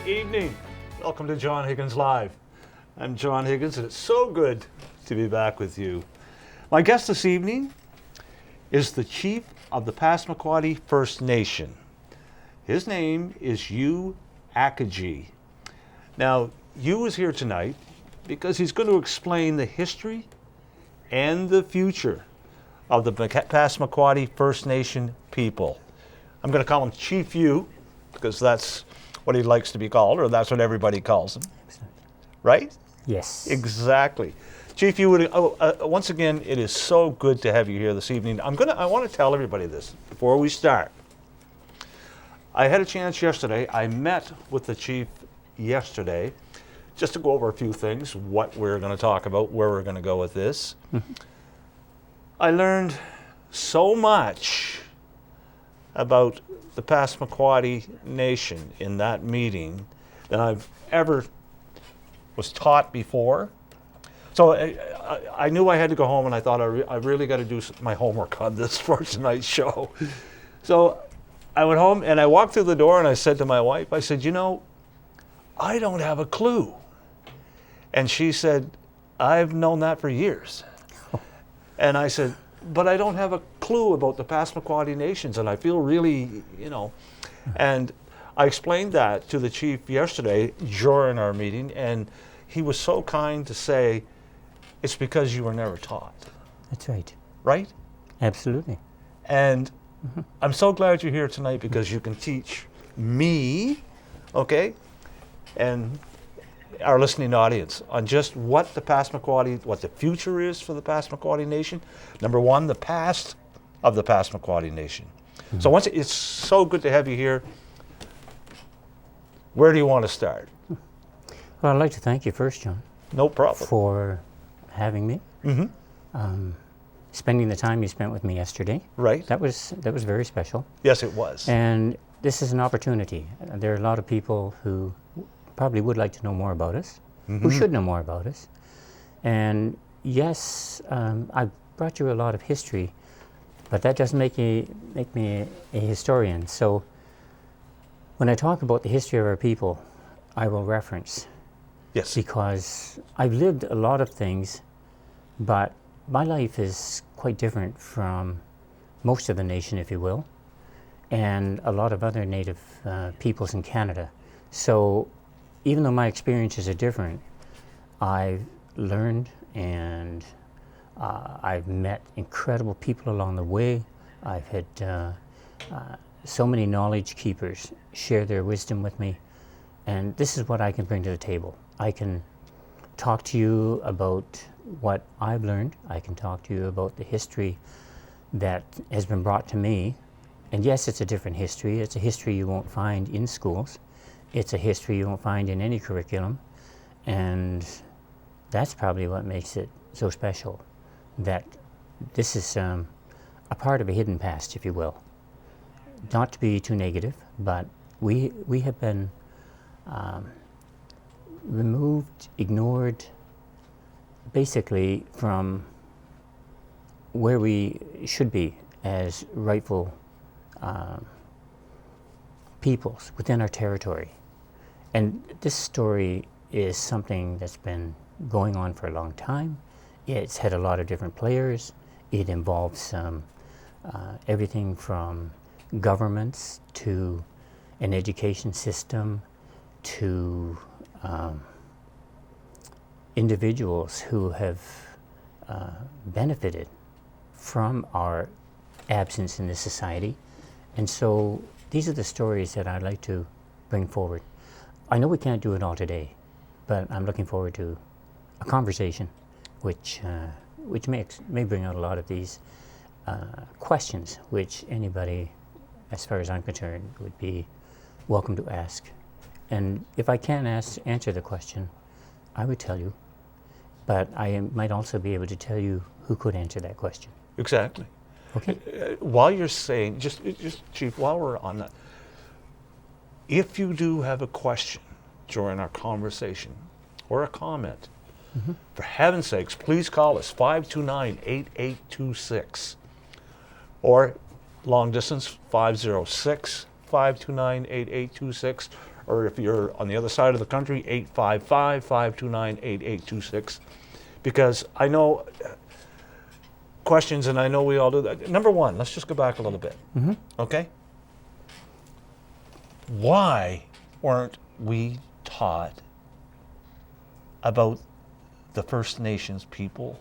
evening. Welcome to John Higgins Live. I'm John Higgins, and it's so good to be back with you. My guest this evening is the chief of the Passamaquoddy First Nation. His name is Hugh Akagi. Now, Hugh is here tonight because he's going to explain the history and the future of the Passamaquoddy First Nation people. I'm going to call him Chief Hugh because that's what he likes to be called, or that's what everybody calls him. Right? Yes. Exactly. Chief Hugh, once again, it is so good to have you here this evening. I want to tell everybody this before we start. I had a chance yesterday. I met with the chief yesterday just to go over a few things, what we're going to talk about, where we're going to go with this. I learned so much about the Passamaquoddy Nation in that meeting than I've ever was taught before. So I knew I had to go home, and I thought I really got to do my homework on this for tonight's show. So I went home and I walked through the door and I said to my wife, I said, I don't have a clue. And she said, I've known that for years. And I said, but I don't have a clue about the Passamaquoddy Nations, and I feel really, And I explained that to the chief yesterday during our meeting, and he was so kind to say, it's because you were never taught. That's right. Right? Absolutely. And I'm so glad you're here tonight because you can teach me, okay, and our listening audience on just what the Passamaquoddy, what the future is for the Passamaquoddy Nation. Number one, the past of the Passamaquoddy Nation. So it's so good to have you here. Where do you want to start? Well, I'd like to thank you first, John. No problem. For having me. Spending the time you spent with me yesterday. Right. That was very special. Yes, it was. And this is an opportunity. There are a lot of people who probably would like to know more about us, who should know more about us. And yes, I brought you a lot of history, but that doesn't make me a historian. So when I talk about the history of our people, I will reference. Yes. Because I've lived a lot of things, but my life is quite different from most of the nation, if you will, and a lot of other Native peoples in Canada. So even though my experiences are different, I've learned and I've met incredible people along the way. I've had so many knowledge keepers share their wisdom with me, and this is what I can bring to the table. I can talk to you about what I've learned. I can talk to you about the history that has been brought to me. And yes, it's a different history. It's a history you won't find in schools. It's a history you won't find in any curriculum. And that's probably what makes it so special, that this is a part of a hidden past, if you will. Not to be too negative, but we have been removed, ignored, basically from where we should be as rightful peoples within our territory. And this story is something that's been going on for a long time. It's had a lot of different players. It involves everything from governments to an education system to individuals who have benefited from our absence in this society. And so these are the stories that I'd like to bring forward. I know we can't do it all today, but I'm looking forward to a conversation which may bring out a lot of these questions which anybody, as far as I'm concerned, would be welcome to ask. And if I can't answer the question, I would tell you, but I might also be able to tell you who could answer that question. Exactly. Okay. While you're saying, just Chief, while we're on that, if you do have a question during our conversation or a comment, for heaven's sakes, please call us 529-8826 or long distance 506-529-8826, or if you're on the other side of the country, 855-529-8826. Because I know questions, and I know we all do that. Number one, let's just go back a little bit, okay? Why weren't we taught about the First Nations people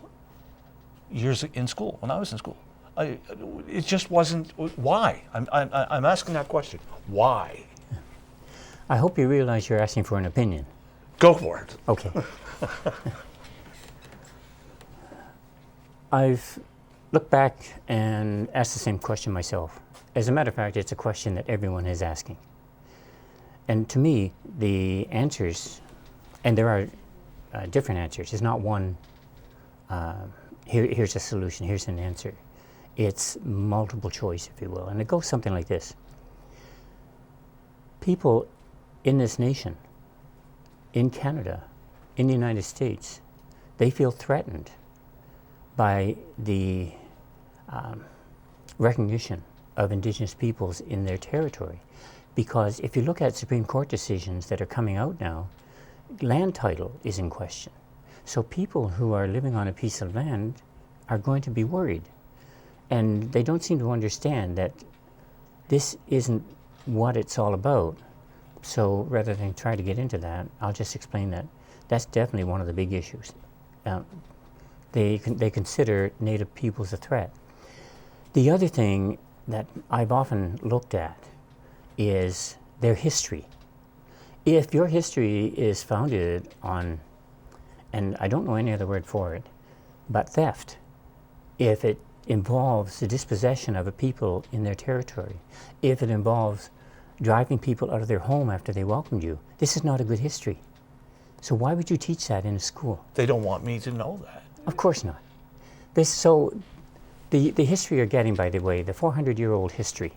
years in school, when I was in school? It just wasn't. Why? I'm asking that question. Why? I hope you realize you're asking for an opinion. Go for it. Okay. I've looked back and asked the same question myself. As a matter of fact, it's a question that everyone is asking. And to me, the answers, and there are different answers. It's not one, here's a solution, here's an answer. It's multiple choice, if you will. And it goes something like this. People in this nation, in Canada, in the United States, they feel threatened by the recognition of Indigenous peoples in their territory. Because if you look at Supreme Court decisions that are coming out now, land title is in question. So people who are living on a piece of land are going to be worried. And they don't seem to understand that this isn't what it's all about. So rather than try to get into that, I'll just explain that that's definitely one of the big issues. They consider Native peoples a threat. The other thing that I've often looked at is their history. If your history is founded on, and I don't know any other word for it, but theft, if it involves the dispossession of a people in their territory, if it involves driving people out of their home after they welcomed you, this is not a good history. So why would you teach that in a school? They don't want me to know that. Of course not. So the history you're getting, by the way, the 400-year-old history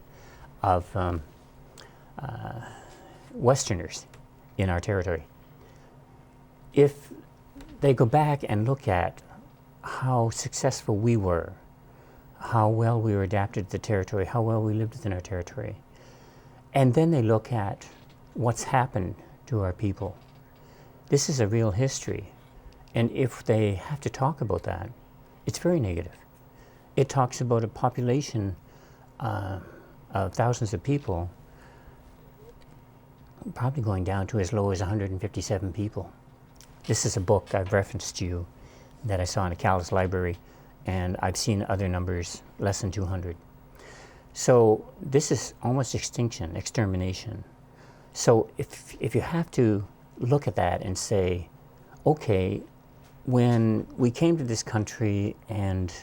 of Westerners in our territory, if they go back and look at how successful we were, how well we were adapted to the territory, how well we lived within our territory, and then they look at what's happened to our people, this is a real history. And if they have to talk about that, it's very negative. It talks about a population of thousands of people probably going down to as low as 157 people. This is a book I've referenced to you that I saw in a Calais library, and I've seen other numbers less than 200. So this is almost extinction, extermination. So if you have to look at that and say, okay, when we came to this country and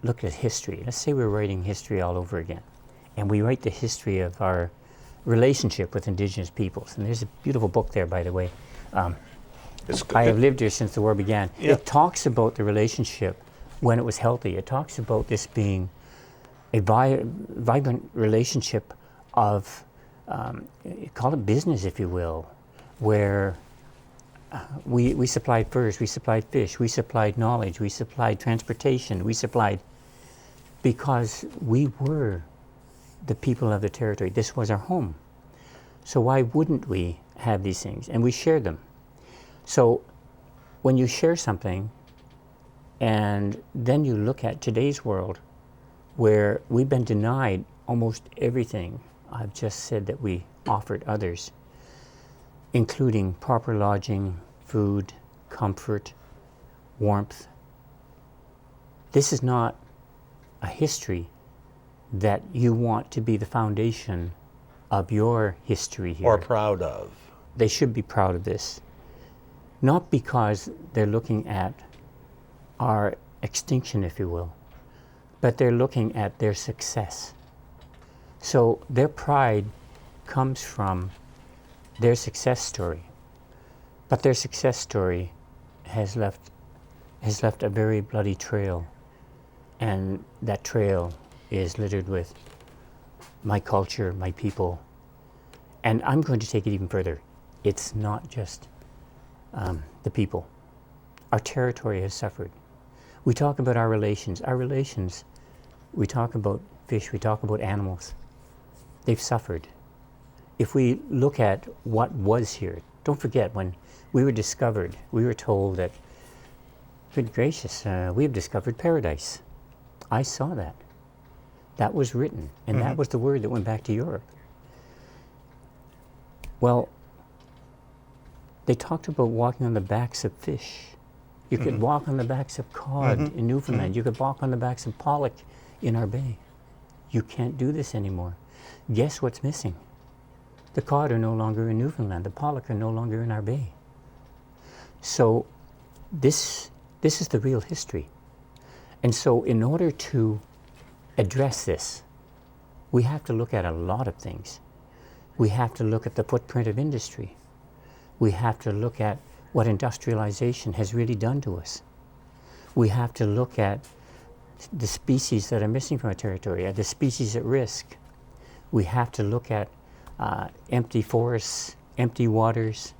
looked at history, let's say we're writing history all over again, and we write the history of our relationship with Indigenous peoples. And there's a beautiful book there, by the way. I have lived here since the war began. Yeah. It talks about the relationship when it was healthy. It talks about this being a vibrant relationship of, call it business, if you will, where we supplied furs, we supplied fish, we supplied knowledge, we supplied transportation, we supplied, because we were the people of the territory. This was our home. So why wouldn't we have these things? And we shared them. So when you share something and then you look at today's world where we've been denied almost everything I've just said that we offered others, including proper lodging, food, comfort, warmth. This is not a history that you want to be the foundation of your history here. Or proud of. They should be proud of this. Not because they're looking at our extinction, if you will, but they're looking at their success. So their pride comes from their success story. But their success story has left a very bloody trail. And that trail is littered with my culture, my people. And I'm going to take it even further. It's not just the people. Our territory has suffered. We talk about our relations. We talk about fish, we talk about animals. They've suffered. if we look at what was here, don't forget when we were discovered, we were told that, good gracious, we have discovered paradise. I saw that. That was written, and that was the word that went back to Europe. Well, they talked about walking on the backs of fish. You could walk on the backs of cod in Newfoundland. You could walk on the backs of pollock in our bay. You can't do this anymore. Guess what's missing? The cod are no longer in Newfoundland. The pollock are no longer in our bay. So this is the real history. And so in order to address this, we have to look at a lot of things. We have to look at the footprint of industry. We have to look at what industrialization has really done to us. We have to look at the species that are missing from our territory, the species at risk. We have to look at empty forests, empty waters,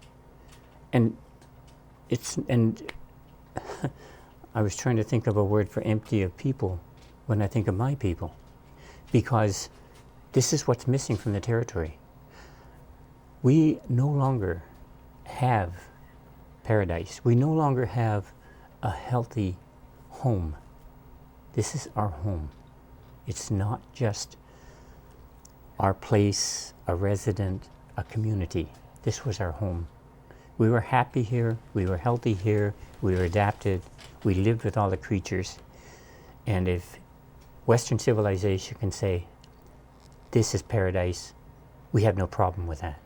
and I was trying to think of a word for empty of people when I think of my people, because this is what's missing from the territory. We no longer have paradise. We no longer have a healthy home. This is our home. It's not just our place, a resident, a community. This was our home. We were happy here, we were healthy here, we were adapted, we lived with all the creatures. And if Western civilization can say, this is paradise, we have no problem with that.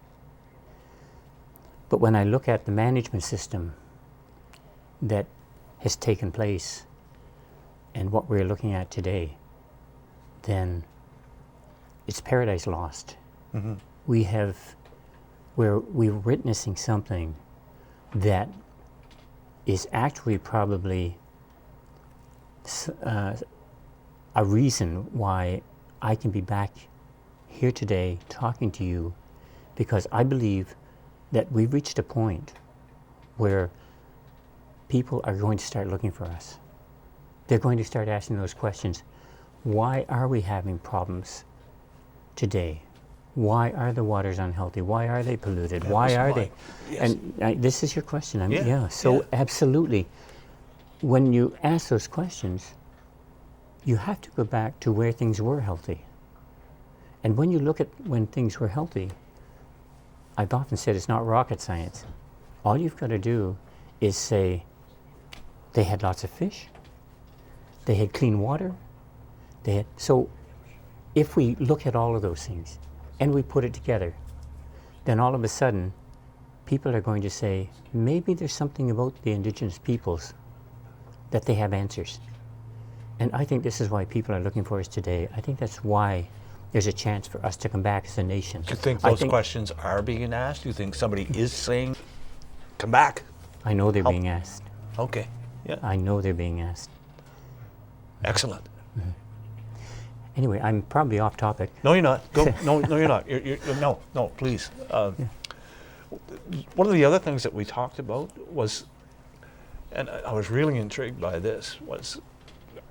But when I look at the management system that has taken place and what we're looking at today, then it's paradise lost. We're witnessing something that is actually probably a reason why I can be back here today talking to you, because I believe that we've reached a point where people are going to start looking for us. They're going to start asking those questions. Why are we having problems today? Why are the waters unhealthy? Why are they polluted? Why are they? Yes. And this is your question. Yeah. Absolutely. When you ask those questions, you have to go back to where things were healthy. And when you look at when things were healthy, I've often said it's not rocket science. All you've got to do is say they had lots of fish, they had clean water, so if we look at all of those things and we put it together, then all of a sudden people are going to say, maybe there's something about the indigenous peoples that they have answers. And I think this is why people are looking for us today. I think that's why there's a chance for us to come back as a nation. Do you think those questions are being asked? Do you think somebody is saying, come back? I know they're being asked. Okay, yeah. I know they're being asked. Excellent. Anyway, I'm probably off topic. No, you're not. Go. No, you're not. No, please. One of the other things that we talked about was, and I was really intrigued by this, was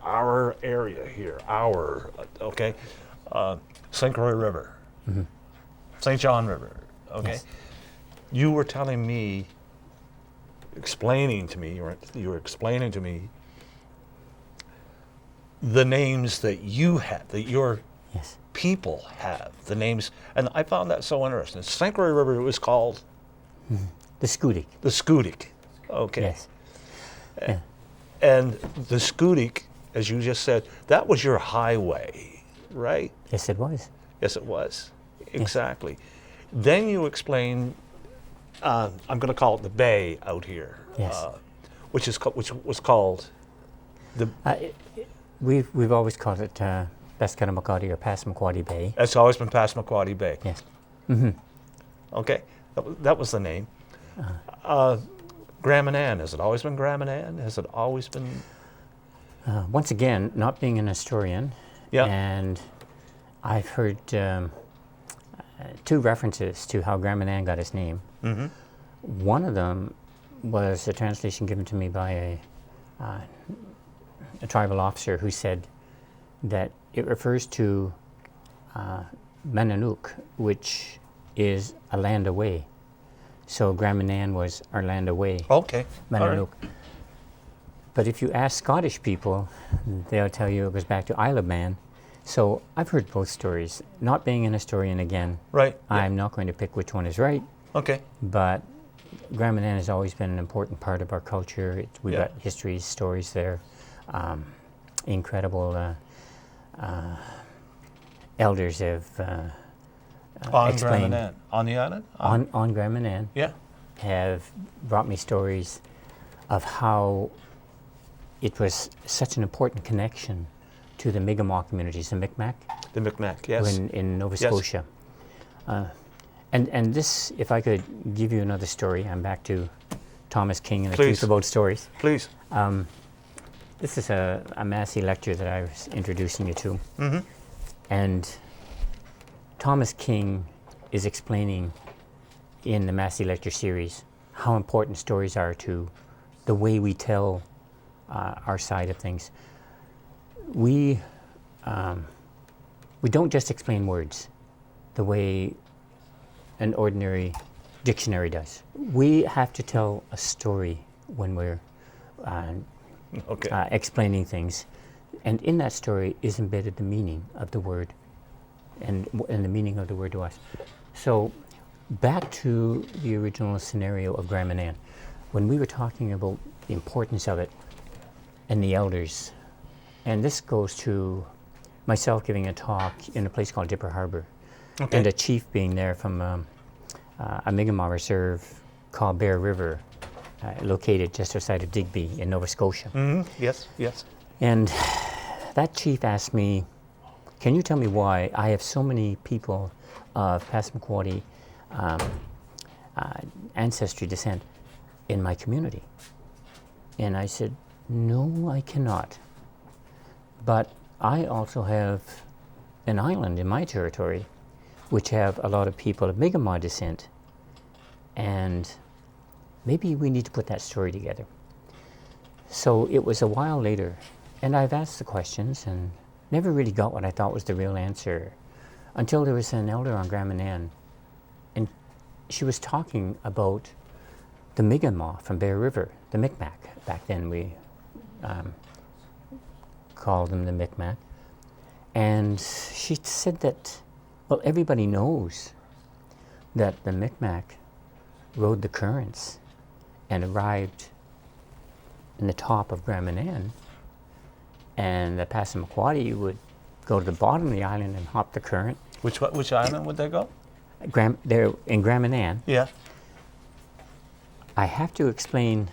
our area here, St. Croix River, St. John River, okay? Yes. You were telling me, explaining to me the names that you had, that your Yes. people have, the names, and I found that so interesting. St. Croix River, it was called? The Scudic. The Scudic, okay. Yes. Yeah. And the Scudic, as you just said, that was your highway, right? Yes, it was. Yes, it was. Exactly. Then you explain, I'm going to call it the bay out here, Yes. which was called the. We've always called it Bascatamakati or Passamaquoddy Bay. It's always been Passamaquoddy Bay. Yes. Okay, that was the name. Graminan, has it always been Graminan? Has it always been? Once again, not being an historian, Yeah. and I've heard two references to how Graminan got its name. One of them was a translation given to me by a tribal officer who said that it refers to Mananook, which is a land away. So Graminan was our land away. Okay. All right. Mananook. But if you ask Scottish people, they'll tell you it goes back to Isle of Man. So I've heard both stories. Not being an historian again, Right. Yeah. I'm not going to pick which one is right, Okay. but Graminan has always been an important part of our culture. We've Yeah. got histories, stories there, incredible elders have On explained Graminan. On the island? on Graminan Yeah. have brought me stories of how it was such an important connection to the Mi'kmaq communities, the Micmac, The Micmac, yes. in Nova Yes. Scotia. And this, if I could give you another story, I'm back to Thomas King and the Please. Truth About Stories. Please. This is a Massey lecture that I was introducing you to. Mm-hmm. And Thomas King is explaining in the Massey lecture series how important stories are to the way we tell our side of things. We don't just explain words the way an ordinary dictionary does. We have to tell a story when we're Okay. explaining things, and in that story is embedded the meaning of the word, and the meaning of the word to us. So, back to the original scenario of Graminan, when we were talking about the importance of it and the elders, and this goes to myself giving a talk in a place called Dipper Harbor, Okay. and a chief being there from a Mi'kmaq reserve called Bear River, located just outside of Digby in Nova Scotia. Mm-hmm. Yes. Yes. And that chief asked me, can you tell me why I have so many people of Passamaquoddy ancestry descent in my community? And I said, no, I cannot. But I also have an island in my territory which have a lot of people of Mi'kmaq descent, and maybe we need to put that story together. So it was a while later, and I've asked the questions and never really got what I thought was the real answer until there was an elder on Graminan, and she was talking about the Mi'kmaq from Bear River, the Micmac. Back then we called them the Micmac. And she said that, well, everybody knows that the Micmac rode the currents and arrived in the top of Graminan, and the Passamaquoddy would go to the bottom of the island and hop the current. Which island would they go? They're in Graminan. Yeah. I have to explain,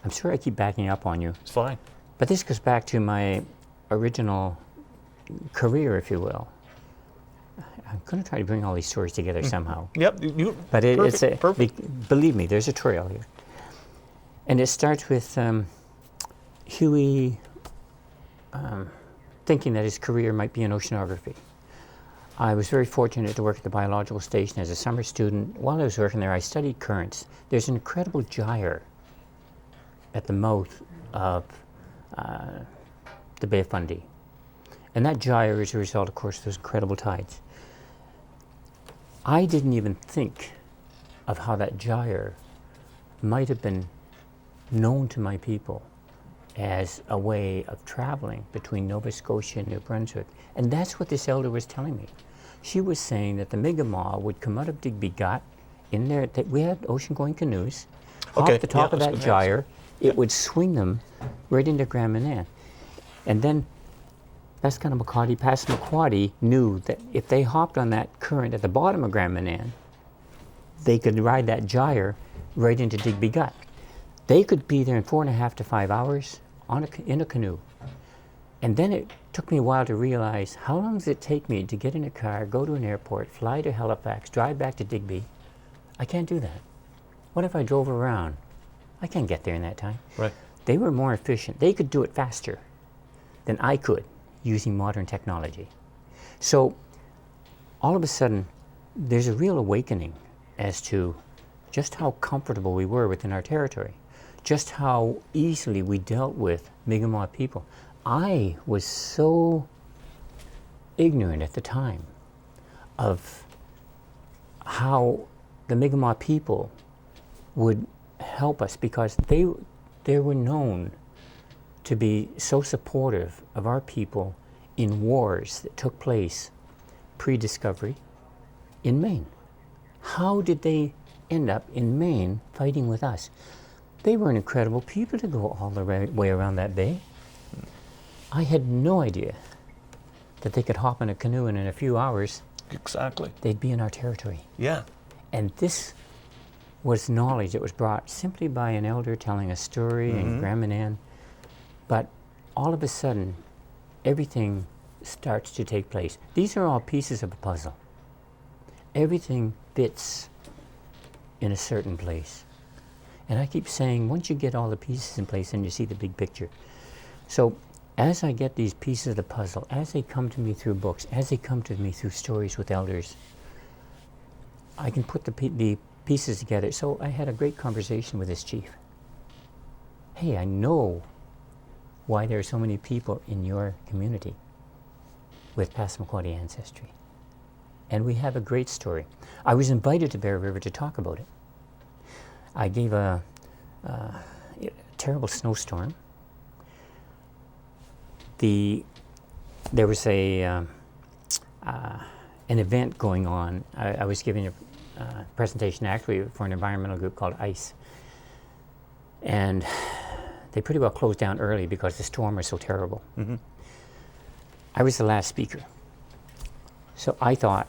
I'm sure I keep backing up on you, It's fine. but this goes back to my original career, if you will. I'm going to try to bring all these stories together somehow. Yep. But perfect. believe me, there's a trail here. And it starts with Huey thinking that his career might be in oceanography. I was very fortunate to work at the biological station as a summer student. While I was working there, I studied currents. There's an incredible gyre at the mouth of the Bay of Fundy. And that gyre is a result, of course, of those incredible tides. I didn't even think of how that gyre might have been known to my people as a way of traveling between Nova Scotia and New Brunswick. And that's what this elder was telling me. She was saying that the Mi'kmaq would come out of Digby Gut in there. We had ocean-going canoes, Okay, off the top yeah, of I that was gonna gyre. It would swing them right into Graminan. And then Passamaquoddy knew that if they hopped on that current at the bottom of Graminan, they could ride that gyre right into Digby Gut. They could be there in 4.5 to 5 hours in a canoe. And then it took me a while to realize, how long does it take me to get in a car, go to an airport, fly to Halifax, drive back to Digby? I can't do that. What if I drove around? I can't get there in that time. Right. They were more efficient. They could do it faster than I could using modern technology. So all of a sudden, there's a real awakening as to just how comfortable we were within our territory, just how easily we dealt with Mi'kmaq people. I was so ignorant at the time of how the Mi'kmaq people would help us, because they were known to be so supportive of our people in wars that took place pre-discovery in Maine. How did they end up in Maine fighting with us? They were an incredible people to go all the way around that bay. I had no idea that they could hop in a canoe and in a few hours Exactly. they'd be in our territory. Yeah. And this was knowledge that was brought simply by an elder telling a story and Grandma Nan. But all of a sudden, everything starts to take place. These are all pieces of a puzzle. Everything fits in a certain place. And I keep saying, once you get all the pieces in place, then you see the big picture. So as I get these pieces of the puzzle, as they come to me through books, as they come to me through stories with elders, I can put the pieces together. So I had a great conversation with this chief. Hey, I know why there are so many people in your community with Passamaquoddy ancestry. And we have a great story. I was invited to Bear River to talk about it. I gave a terrible snowstorm. There was an event going on. I was giving a presentation actually for an environmental group called ICE. And they pretty well closed down early because the storm was so terrible. I was the last speaker. So I thought,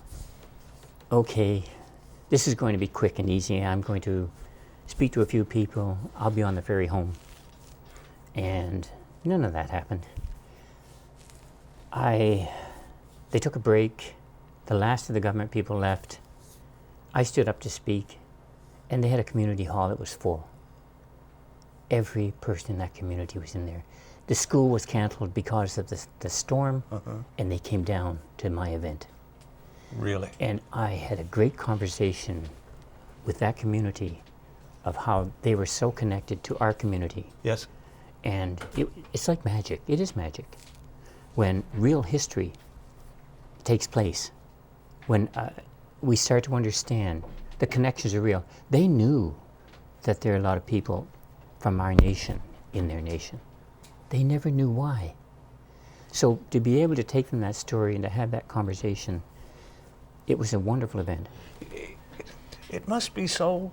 okay, this is going to be quick and easy. I'm going to speak to a few people. I'll be on the ferry home. And none of that happened. They took a break. The last of the government people left. I stood up to speak, and they had a community hall that was full. Every person in that community was in there. The school was canceled because of the storm, and they came down to my event. Really? And I had a great conversation with that community of how they were so connected to our community. Yes. And it's like magic. It is magic. When real history takes place, when we start to understand the connections are real. They knew that there are a lot of people from our nation in their nation. They never knew why. So to be able to take them that story and to have that conversation, it was a wonderful event. It must be so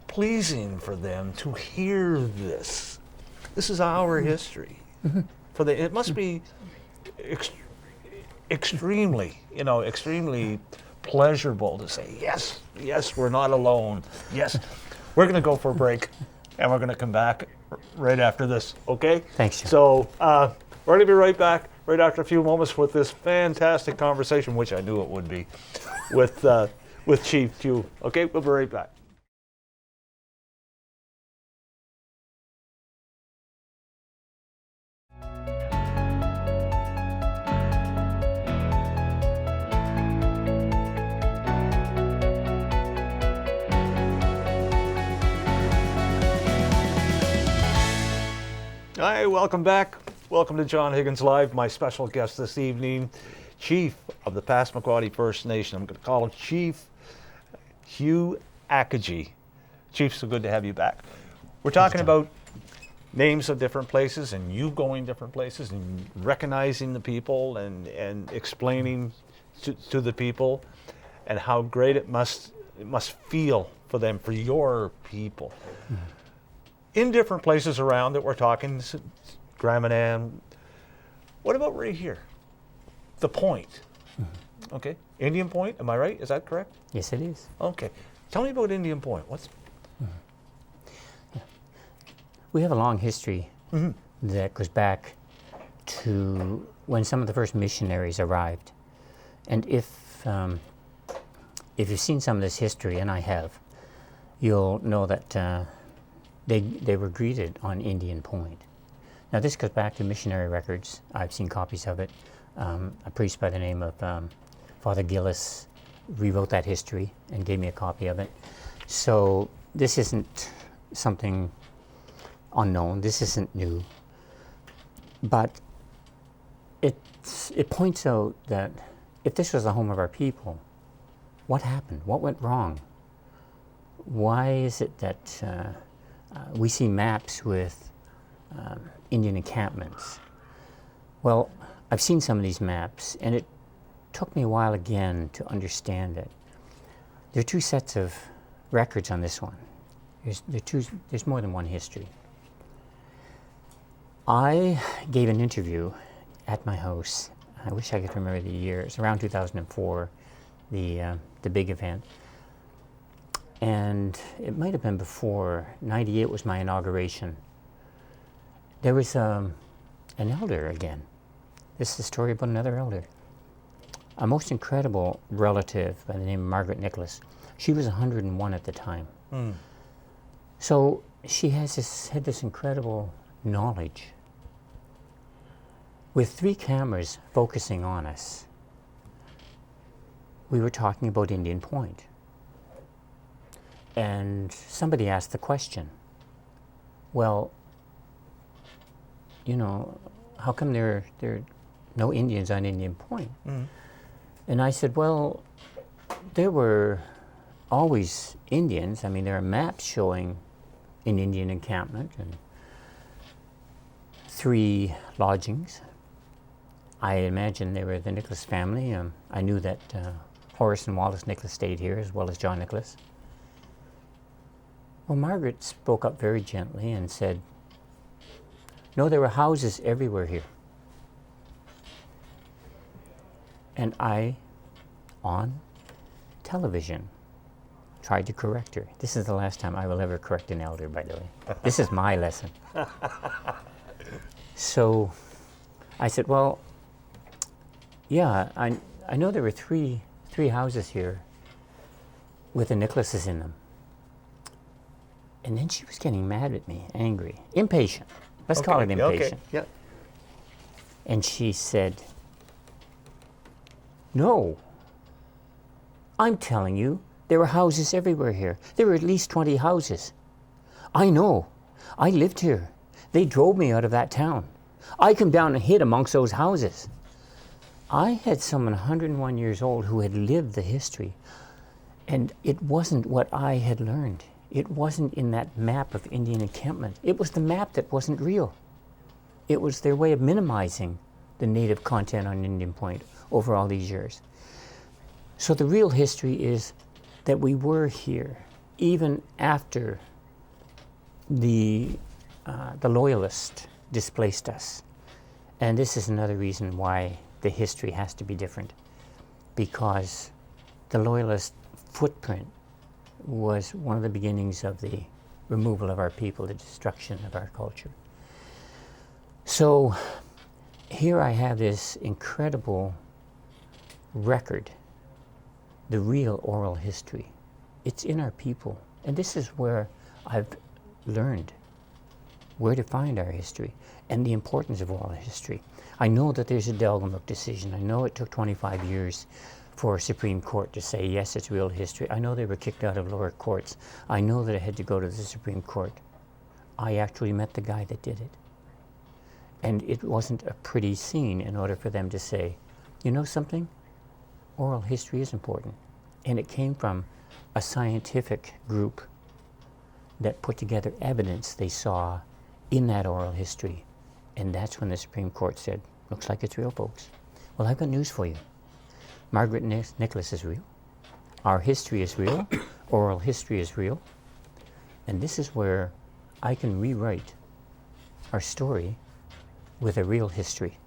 pleasing for them to hear this. This is our history. For it must be extremely pleasurable to say, yes, we're not alone. Yes, we're going to go for a break, and we're going to come back right after this, okay? Thanks, John. So we're going to be right back, right after a few moments with this fantastic conversation, which I knew it would be, with Chief Hugh. Okay, we'll be right back. Hi, welcome back. Welcome to John Higgins Live. My special guest this evening, Chief of the Passamaquoddy First Nation. I'm going to call him Chief Hugh Akagi. Chief, so good to have you back. We're talking about names of different places and you going different places and recognizing the people and explaining to the people and how great it must feel for them, for your people. In different places around that we're talking, Grandma Nan. What about right here? The Point. Okay, Indian Point, am I right? Is that correct? Yes, it is. Okay, tell me about Indian Point. We have a long history that goes back to when some of the first missionaries arrived. And if you've seen some of this history, and I have, you'll know that they were greeted on Indian Point. Now this goes back to missionary records. I've seen copies of it. A priest by the name of Father Gillis rewrote that history and gave me a copy of it. So this isn't something unknown. This isn't new. But it points out that if this was the home of our people, What happened? What went wrong? Why is it that we see maps with Indian encampments? Well, I've seen some of these maps, and it took me a while again to understand it. There are two sets of records on this one. There's more than one history. I gave an interview at my house. I wish I could remember the year. It's around 2004, the big event. And it might have been before. 98 was my inauguration. There was an elder again. This is a story about another elder. A most incredible relative by the name of Margaret Nicholas. She was 101 at the time. Mm. So she had this incredible knowledge. With 3 cameras focusing on us, we were talking about Indian Point. And somebody asked the question, well, how come there are no Indians on Indian Point? Mm. And I said, well, there were always Indians. I mean, there are maps showing an Indian encampment and 3 lodgings. I imagine they were the Nicholas family. I knew that Horace and Wallace Nicholas stayed here, as well as John Nicholas. Well, Margaret spoke up very gently and said, no, there were houses everywhere here. And I, on television, tried to correct her. This is the last time I will ever correct an elder, by the way. This is my lesson. So I said, well, yeah, I know there were three houses here with the Nicholases in them. And then she was getting mad at me, angry, impatient. Let's call it impatient. Okay. Yeah. And she said, no, I'm telling you, there were houses everywhere here. There were at least 20 houses. I know. I lived here. They drove me out of that town. I come down and hid amongst those houses. I had someone 101 years old who had lived the history, and it wasn't what I had learned. It wasn't in that map of Indian encampment. It was the map that wasn't real. It was their way of minimizing the native content on Indian Point over all these years. So the real history is that we were here even after the Loyalists displaced us. And this is another reason why the history has to be different, because the Loyalist footprint was one of the beginnings of the removal of our people, the destruction of our culture. So here I have this incredible record, the real oral history. It's in our people. And this is where I've learned where to find our history and the importance of oral history. I know that there's a Delgamuukw decision. I know it took 25 years for a Supreme Court to say, yes, it's real history. I know they were kicked out of lower courts. I know that it had to go to the Supreme Court. I actually met the guy that did it. And it wasn't a pretty scene in order for them to say, you know something? Oral history is important. And it came from a scientific group that put together evidence they saw in that oral history. And that's when the Supreme Court said, looks like it's real, folks. Well, I've got news for you. Margaret Nicholas is real. Our history is real. Oral history is real. And this is where I can rewrite our story with a real history.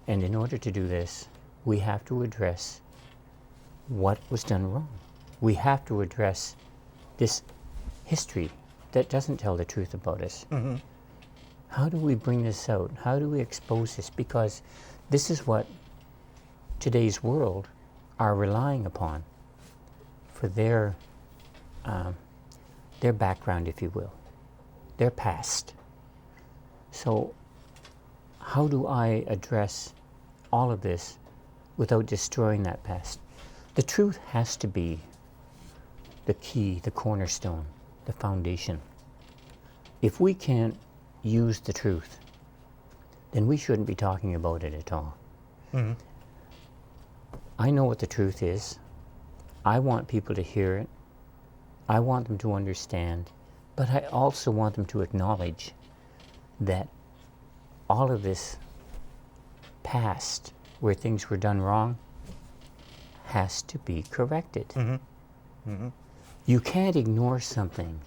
And in order to do this, we have to address what was done wrong. We have to address this history that doesn't tell the truth about us. Mm-hmm. How do we bring this out? How do we expose this? Because this is what today's world are relying upon for their background, if you will, their past. So how do I address all of this without destroying that past? The truth has to be the key, the cornerstone, the foundation. If we can't use the truth, then we shouldn't be talking about it at all. Mm-hmm. I know what the truth is. I want people to hear it. I want them to understand. But I also want them to acknowledge that all of this past, where things were done wrong, has to be corrected. You can't ignore something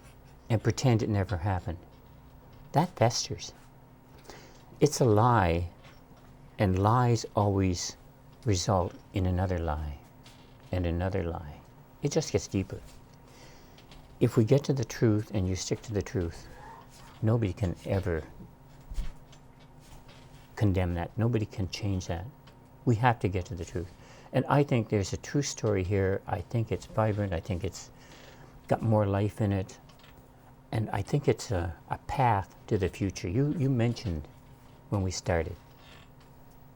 and pretend it never happened. That festers. It's a lie, and lies always result in another lie and another lie. It just gets deeper. If we get to the truth and you stick to the truth, nobody can ever condemn that. Nobody can change that. We have to get to the truth. And I think there's a true story here. I think it's vibrant. I think it's got more life in it. And I think it's a path to the future. You mentioned when we started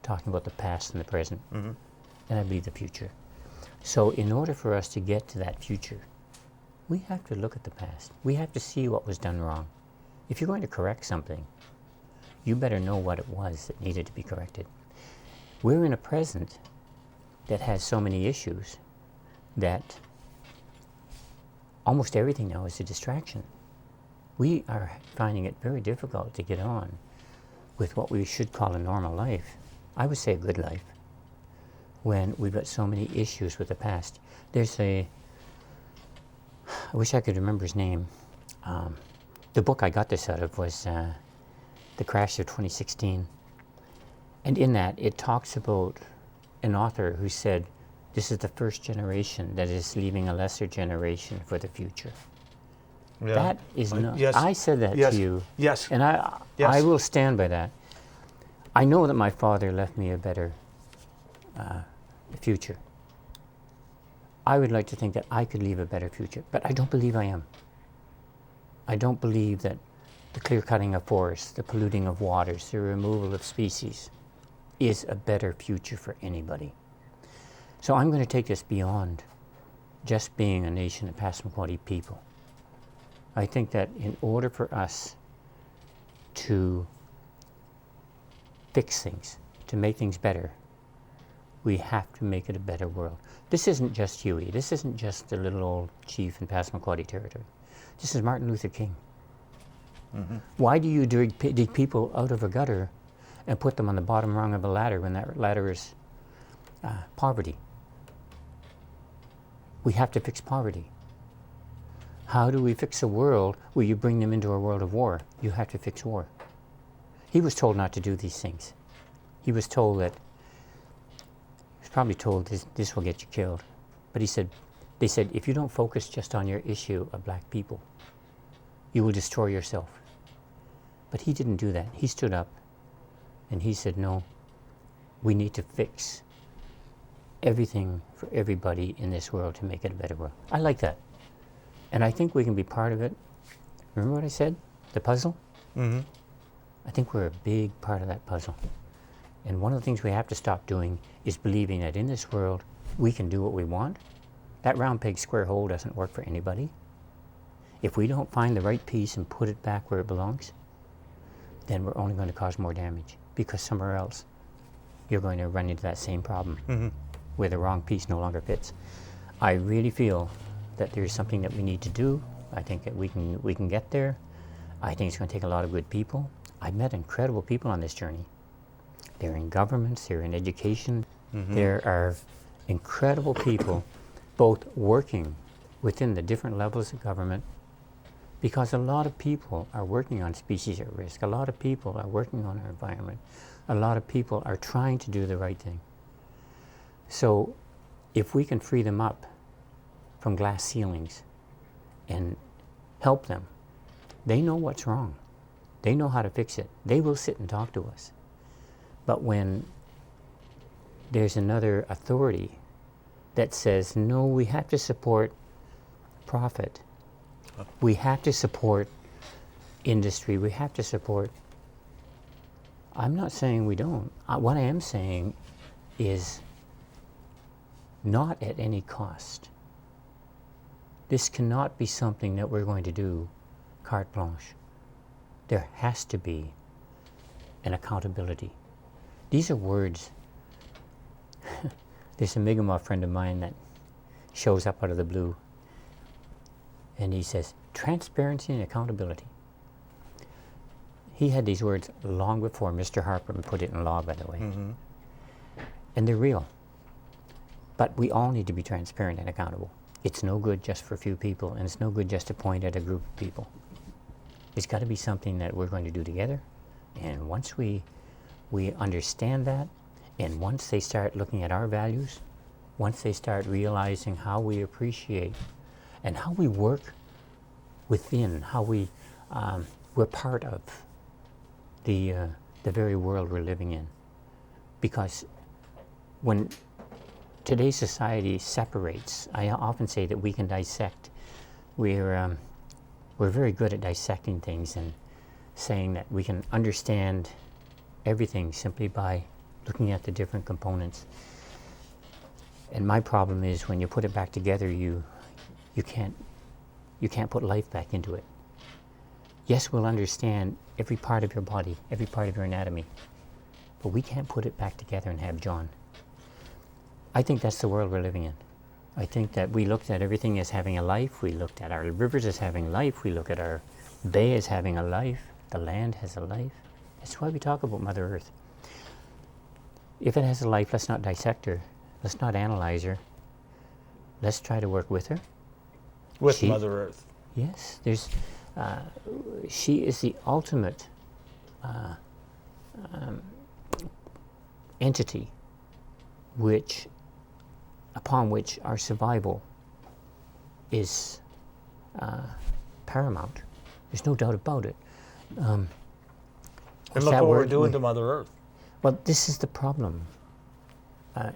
talking about the past and the present, and I believe the future. So in order for us to get to that future, we have to look at the past. We have to see what was done wrong. If you're going to correct something, you better know what it was that needed to be corrected. We're in a present that has so many issues that almost everything now is a distraction. We are finding it very difficult to get on with what we should call a normal life. I would say a good life, when we've got so many issues with the past. There's I wish I could remember his name. The book I got this out of was The Crash of 2016. And in that, it talks about an author who said, this is the first generation that is leaving a lesser generation for the future. Yeah. That is not, yes. I said that Yes. to you. Yes. And I Yes. will stand by that. I know that my father left me a better future. I would like to think that I could leave a better future, but I don't believe I am. I don't believe that the clear cutting of forests, the polluting of waters, the removal of species is a better future for anybody. So I'm going to take this beyond just being a nation of Passamaquoddy people. I think that in order for us to fix things, to make things better, we have to make it a better world. This isn't just Huey. This isn't just the little old chief in Passamaquoddy territory. This is Martin Luther King. Why do you dig people out of a gutter and put them on the bottom rung of a ladder when that ladder is poverty? We have to fix poverty. How do we fix a world where you bring them into a world of war? You have to fix war. He was told not to do these things. He was told that, he was probably told this will get you killed. But they said, if you don't focus just on your issue of black people, you will destroy yourself. But he didn't do that. He stood up and he said, no, we need to fix everything for everybody in this world to make it a better world. I like that. And I think we can be part of it. Remember what I said? The puzzle? I think we're a big part of that puzzle. And one of the things we have to stop doing is believing that in this world we can do what we want. That round peg square hole doesn't work for anybody. If we don't find the right piece and put it back where it belongs, then we're only going to cause more damage, because somewhere else you're going to run into that same problem where the wrong piece no longer fits. I really feel that there's something that we need to do. I think that we can get there. I think it's going to take a lot of good people. I've met incredible people on this journey. They're in governments, they're in education. There are incredible people both working within the different levels of government, because a lot of people are working on species at risk. A lot of people are working on our environment. A lot of people are trying to do the right thing. So if we can free them up from glass ceilings and help them, they know what's wrong. They know how to fix it. They will sit and talk to us. But when there's another authority that says, no, we have to support profit, we have to support industry, we have to support, I'm not saying we don't. What I am saying is not at any cost. This cannot be something that we're going to do carte blanche. There has to be an accountability. These are words. There's a Mi'kmaq friend of mine that shows up out of the blue, and he says, transparency and accountability. He had these words long before Mr. Harper put it in law, by the way. Mm-hmm. And they're real. But we all need to be transparent and accountable. It's no good just for a few people, and it's no good just to point at a group of people. It's got to be something that we're going to do together. And once we understand that, and once they start looking at our values, once they start realizing how we appreciate and how we work within, how we're part of the very world we're living in. Because when today's society separates, I often say that we can dissect. We're very good at dissecting things and saying that we can understand everything simply by looking at the different components. And my problem is when you put it back together, you can't put life back into it. Yes, we'll understand every part of your body, every part of your anatomy, but we can't put it back together and have John. I think that's the world we're living in. I think that we looked at everything as having a life. We looked at our rivers as having life. We look at our bay as having a life. The land has a life. That's why we talk about Mother Earth. If it has a life, let's not dissect her. Let's not analyze her. Let's try to work with her. With Mother Earth. Yes, she is the ultimate entity upon which our survival is paramount. There's no doubt about it. And look what we're doing to Mother Earth. Well, this is the problem.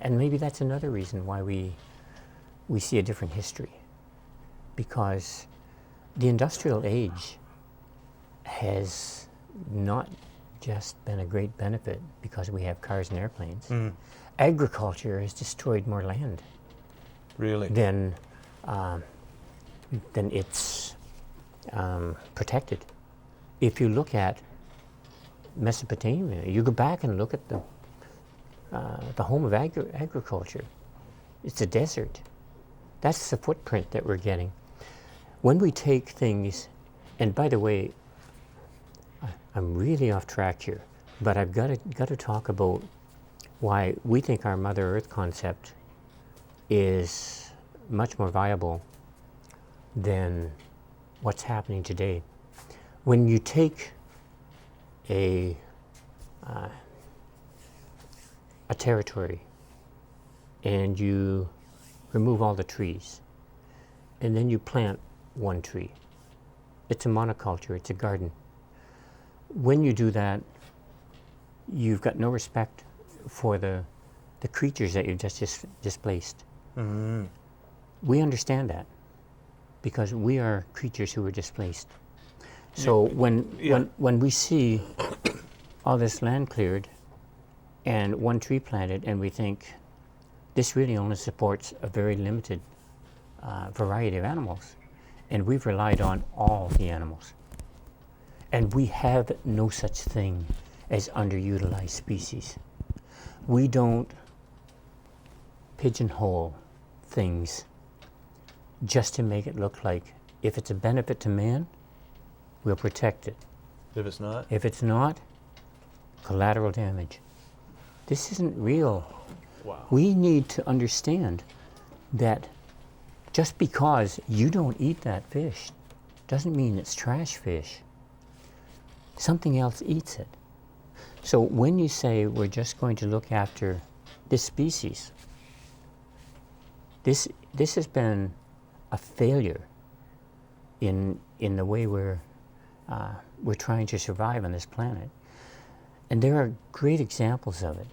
And maybe that's another reason why we see a different history. Because the industrial age has not just been a great benefit because we have cars and airplanes. Mm. Agriculture has destroyed more land. Really? Than it's protected. If you look at Mesopotamia, you go back and look at the home of agriculture. It's a desert. That's the footprint that we're getting. When we take things, and by the way, I'm really off track here, but I've got to talk about why we think our Mother Earth concept is much more viable than what's happening today. When you take a territory and you remove all the trees and then you plant one tree, it's a monoculture, it's a garden. When you do that, you've got no respect for the creatures that you've just displaced. Mm-hmm. We understand that because we are creatures who were displaced. So when we see all this land cleared and one tree planted, and we think this really only supports a very limited variety of animals, and we've relied on all the animals, and we have no such thing as underutilized species. We don't pigeonhole things just to make it look like if it's a benefit to man, we'll protect it. If it's not? If it's not, collateral damage. This isn't real. Wow. We need to understand that just because you don't eat that fish doesn't mean it's trash fish. Something else eats it. So when you say we're just going to look after this species, this has been a failure in the way we're trying to survive on this planet. And there are great examples of it.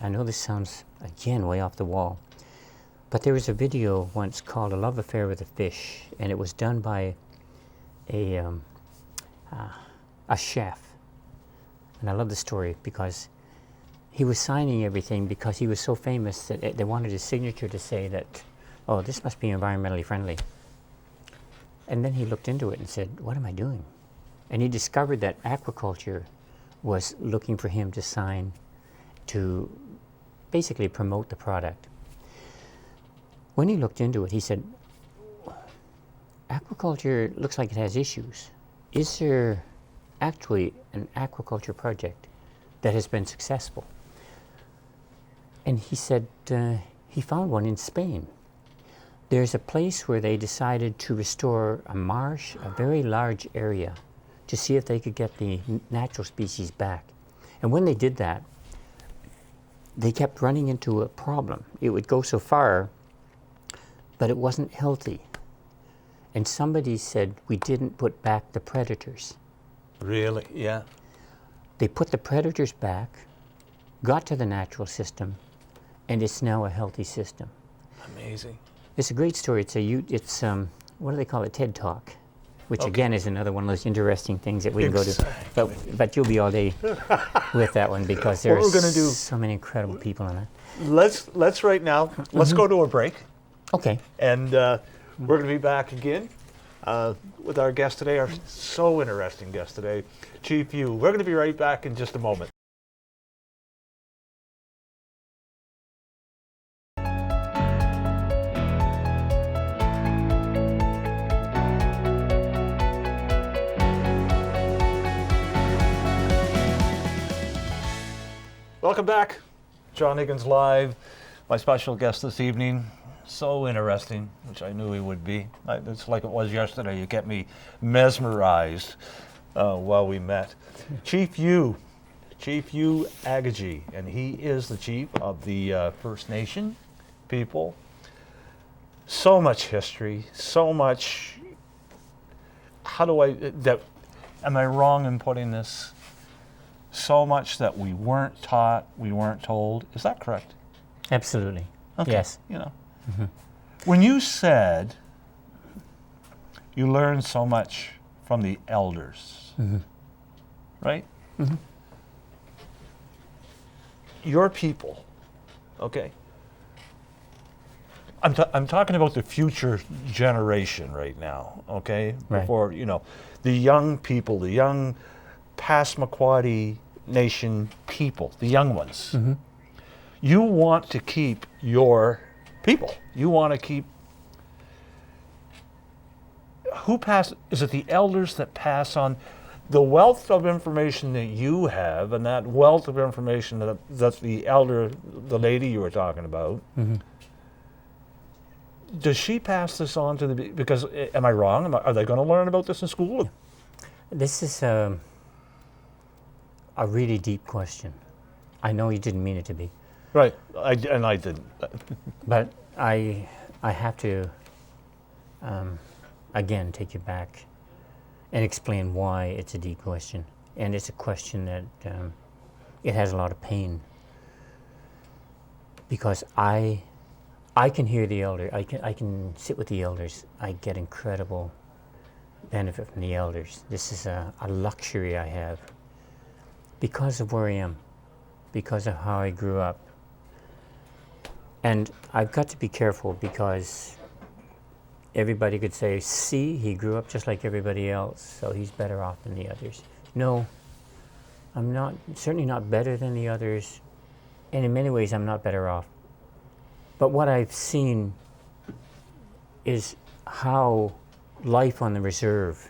I know this sounds, again, way off the wall, but there was a video once called A Love Affair with a Fish, and it was done by a chef. And I love the story because he was signing everything because he was so famous that they wanted his signature to say that, oh, this must be environmentally friendly. And then he looked into it and said, what am I doing? And he discovered that aquaculture was looking for him to sign to basically promote the product. when he looked into it, he said, aquaculture looks like it has issues. Is there actually an aquaculture project that has been successful? And he said he found one in Spain. There's a place where they decided to restore a marsh, a very large area, to see if they could get the natural species back. And when they did that, they kept running into a problem. It would go so far, but it wasn't healthy. And somebody said, we didn't put back the predators. Really? Yeah. They put the predators back, got to the natural system, and it's now a healthy system. Amazing. It's a great story. It's what do they call it? TED Talk, which again is another one of those interesting things that we can go to. But you'll be all day with that one because there's so many incredible people in it. Let's right now. Let's go to a break. Okay. And we're going to be back again with our guest today, our so interesting guest today, Chief Hugh. We're going to be right back in just a moment. Welcome back. John Higgins live. My special guest this evening, so interesting, which I knew he would be. It's like it was yesterday. You kept me mesmerized while we met. Chief Hugh Akagi, and he is the chief of the First Nation people. So much history, so much. Am I wrong in putting this? So much that we weren't taught, we weren't told. Is that correct? Absolutely. Okay. Yes. You know, when you said you learned so much from the elders, right? Your people, okay? I'm talking about the future generation right now, okay? Right. Before, the young people, the young Passamaquoddy Nation people, the young ones. You want to keep your people. You want to keep. Is it the elders that pass on the wealth of information that you have, and that wealth of information that the lady you were talking about? Does she pass this on to because am I wrong? Are they going to learn about this in school? This is a really deep question. I know you didn't mean it to be. Right, I didn't. But I have to, again, take you back and explain why it's a deep question. And it's a question that it has a lot of pain. Because I can hear the elder. I can sit with the elders. I get incredible benefit from the elders. This is a luxury I have because of where I am, because of how I grew up. And I've got to be careful because everybody could say, see, he grew up just like everybody else, so he's better off than the others. No, I'm not, certainly not better than the others, and in many ways I'm not better off. But what I've seen is how life on the reserve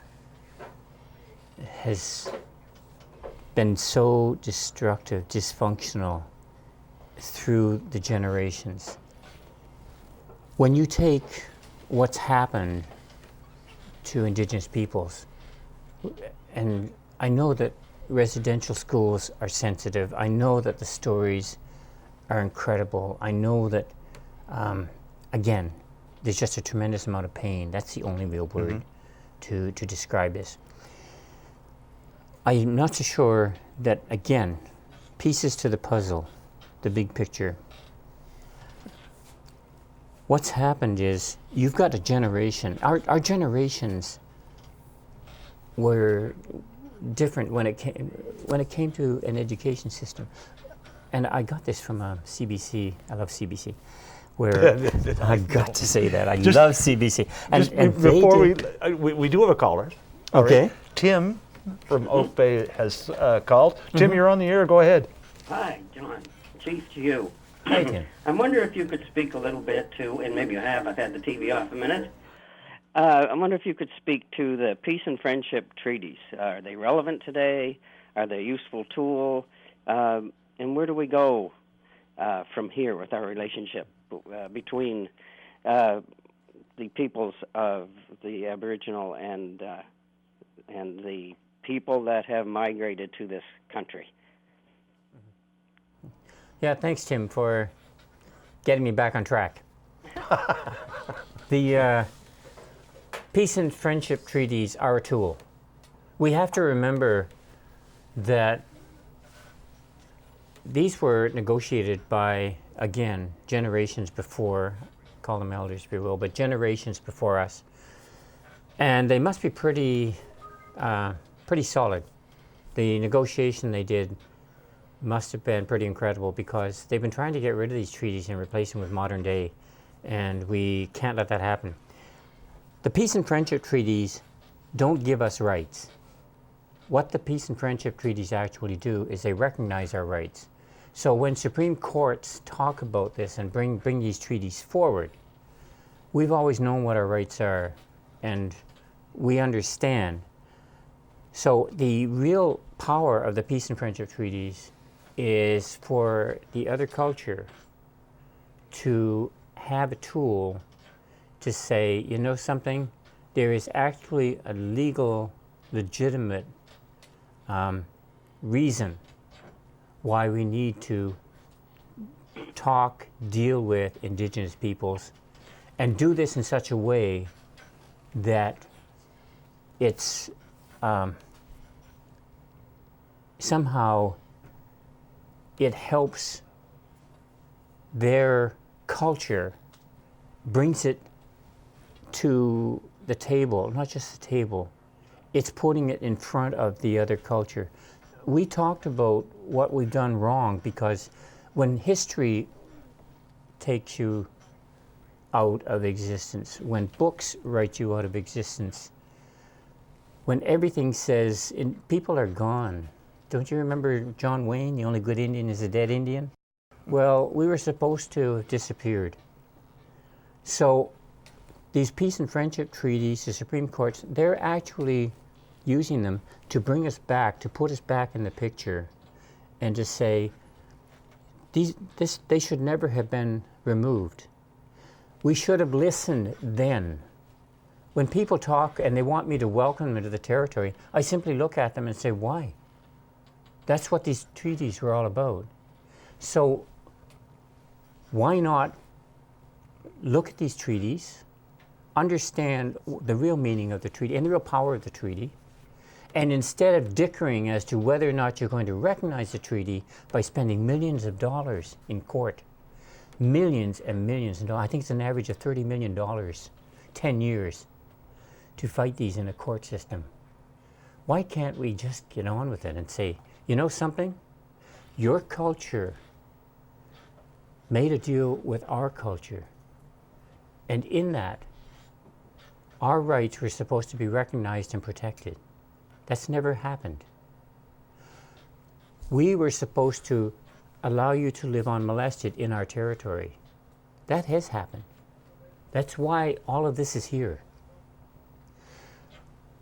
has been so destructive, dysfunctional through the generations. When you take what's happened to Indigenous peoples, and I know that residential schools are sensitive, I know that the stories are incredible, I know that, again, there's just a tremendous amount of pain. That's the only real word to describe this. I'm not so sure that, again, pieces to the puzzle, the big picture. What's happened is you've got a generation. Our generations were different when it came to an education system. And I got this from CBC. I love CBC. Where I got to say that I love CBC. And before we do have a caller. Okay. Right. Tim from Oak Bay has called. Tim, you're on the air. Go ahead. Hi, John. Chief to you. Hi, Tim. I wonder if you could speak a little bit to, and maybe you have, I've had the TV off a minute. I wonder if you could speak to the peace and friendship treaties. Are they relevant today? Are they a useful tool? And where do we go from here with our relationship between the peoples of the Aboriginal and the people that have migrated to this country? Yeah, thanks, Tim, for getting me back on track. The peace and friendship treaties are a tool. We have to remember that these were negotiated by, again, generations before, call them elders if you will, but generations before us. And they must be pretty solid. The negotiation they did must have been pretty incredible, because they've been trying to get rid of these treaties and replace them with modern day, and we can't let that happen. The peace and friendship treaties don't give us rights. What the peace and friendship treaties actually do is they recognize our rights. So when Supreme Courts talk about this and bring these treaties forward, we've always known what our rights are, and we understand. So the real power of the peace and friendship treaties is for the other culture to have a tool to say, you know something, there is actually a legal, legitimate reason why we need to talk, deal with Indigenous peoples, and do this in such a way that it's somehow it helps their culture, brings it to the table, not just the table, it's putting it in front of the other culture. We talked about what we've done wrong, because when history takes you out of existence, when books write you out of existence, when everything says people are gone. Don't you remember John Wayne, the only good Indian is a dead Indian? Well, we were supposed to have disappeared. So these peace and friendship treaties, the Supreme Courts, they're actually using them to bring us back, to put us back in the picture, and to say, they should never have been removed. We should have listened then. When people talk and they want me to welcome them to the territory, I simply look at them and say, why? That's what these treaties were all about. So why not look at these treaties, understand the real meaning of the treaty and the real power of the treaty, and instead of dickering as to whether or not you're going to recognize the treaty by spending millions of dollars in court, millions and millions of dollars, I think it's an average of $30 million, 10 years, to fight these in a court system. Why can't we just get on with it and say, you know something? Your culture made a deal with our culture, and in that, our rights were supposed to be recognized and protected. That's never happened. We were supposed to allow you to live unmolested in our territory. That has happened. That's why all of this is here.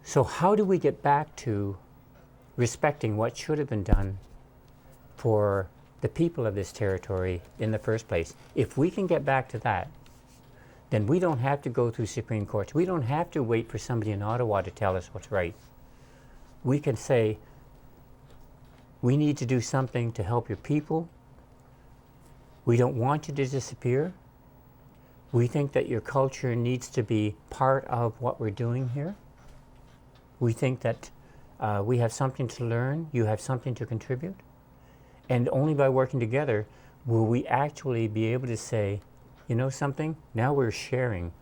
So how do we get back to respecting what should have been done for the people of this territory in the first place? If we can get back to that, then we don't have to go through Supreme Courts. We don't have to wait for somebody in Ottawa to tell us what's right. We can say, we need to do something to help your people. We don't want you to disappear. We think that your culture needs to be part of what we're doing here. We think that we have something to learn, you have something to contribute. And only by working together will we actually be able to say, you know something, now we're sharing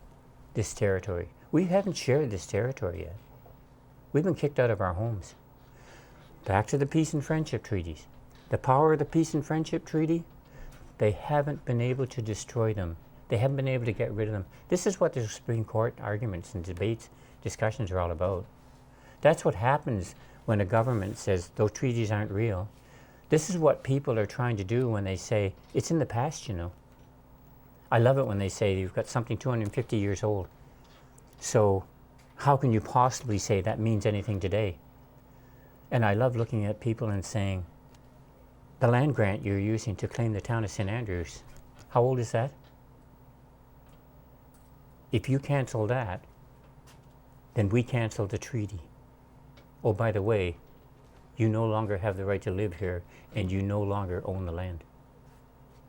this territory. We haven't shared this territory yet. We've been kicked out of our homes. Back to the peace and friendship treaties. The power of the peace and friendship treaty, they haven't been able to destroy them. They haven't been able to get rid of them. This is what the Supreme Court arguments and debates, discussions are all about. That's what happens when a government says those treaties aren't real. This is what people are trying to do when they say, it's in the past, you know. I love it when they say you've got something 250 years old. So how can you possibly say that means anything today? And I love looking at people and saying, the land grant you're using to claim the town of St. Andrews, how old is that? If you cancel that, then we cancel the treaty. Oh, by the way, you no longer have the right to live here and you no longer own the land.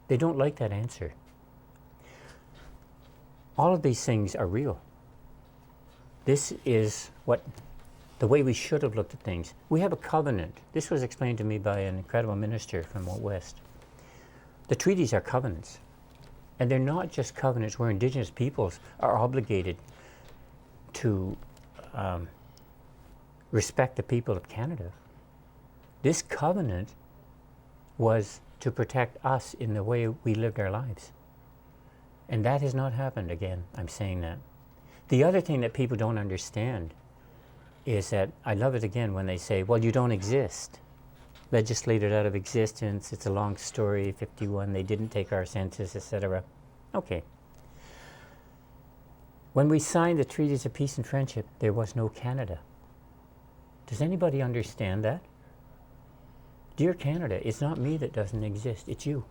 They don't like that answer. All of these things are real. This is the way we should have looked at things. We have a covenant. This was explained to me by an incredible minister from out west. The treaties are covenants. And they're not just covenants where Indigenous peoples are obligated to respect the people of Canada. This covenant was to protect us in the way we lived our lives. And that has not happened again, I'm saying that. The other thing that people don't understand is that, I love it again when they say, well, you don't exist. Legislated out of existence, it's a long story, 51, they didn't take our census, etc. Okay. When we signed the treaties of peace and friendship, there was no Canada. Does anybody understand that? Dear Canada, it's not me that doesn't exist, it's you.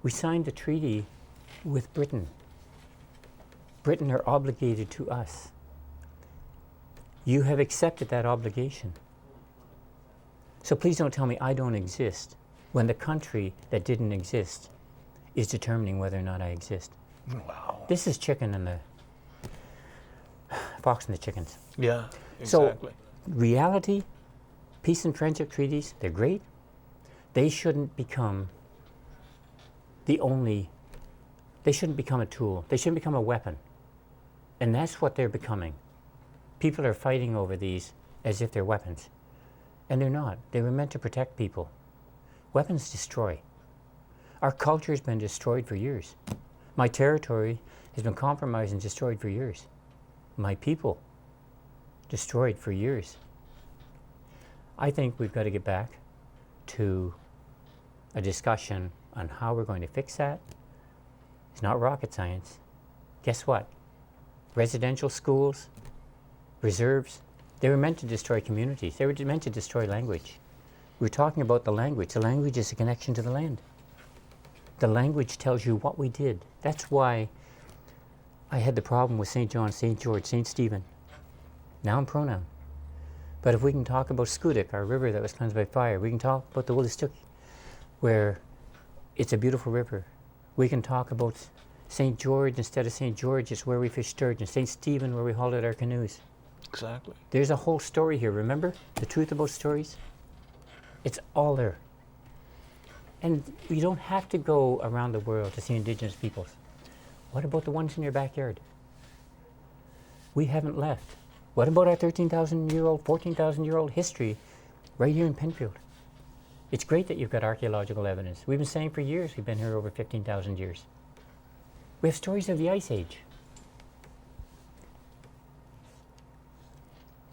We signed the treaty with Britain. Britain are obligated to us. You have accepted that obligation. So please don't tell me I don't exist when the country that didn't exist is determining whether or not I exist. Wow. This is chicken and the fox and the chickens. Yeah, So exactly. reality, peace and friendship treaties, they're great. They shouldn't become they shouldn't become a tool. They shouldn't become a weapon. And that's what they're becoming. People are fighting over these as if they're weapons. And they're not. They were meant to protect people. Weapons destroy. Our culture has been destroyed for years. My territory has been compromised and destroyed for years. My people, destroyed for years. I think we've got to get back to a discussion on how we're going to fix that. It's not rocket science. Guess what? Residential schools, reserves, they were meant to destroy communities. They were meant to destroy language. We're talking about the language. The language is a connection to the land. The language tells you what we did. That's why I had the problem with St. John, St. George, St. Stephen. Noun, pronoun. But if we can talk about Scudic, our river that was cleansed by fire, we can talk about the Wolastoqey, where it's a beautiful river. We can talk about St. George instead of St. George, it's where we fish sturgeon. St. Stephen, where we hauled out our canoes. Exactly. There's a whole story here, remember? The truth about stories? It's all there. And you don't have to go around the world to see Indigenous peoples. What about the ones in your backyard? We haven't left. What about our 13,000-year-old, 14,000-year-old history right here in Penfield? It's great that you've got archaeological evidence. We've been saying for years we've been here over 15,000 years. We have stories of the Ice Age.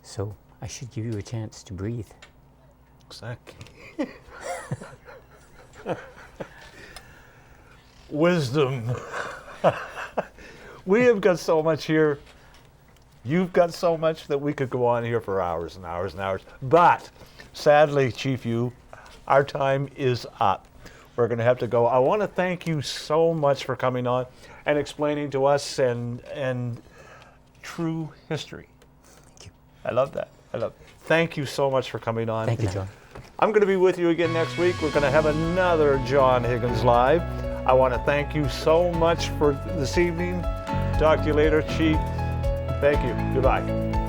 So I should give you a chance to breathe. Exactly. Wisdom. We have got so much here. You've got so much that we could go on here for hours and hours and hours. But sadly, Chief Hugh, our time is up. We're going to have to go. I want to thank you so much for coming on and explaining to us and true history. Thank you. I love that. I love it. Thank you so much for coming on. Thank you, John. I'm going to be with you again next week. We're going to have another John Higgins Live. I want to thank you so much for this evening. Talk to you later, Chief. Thank you. Goodbye.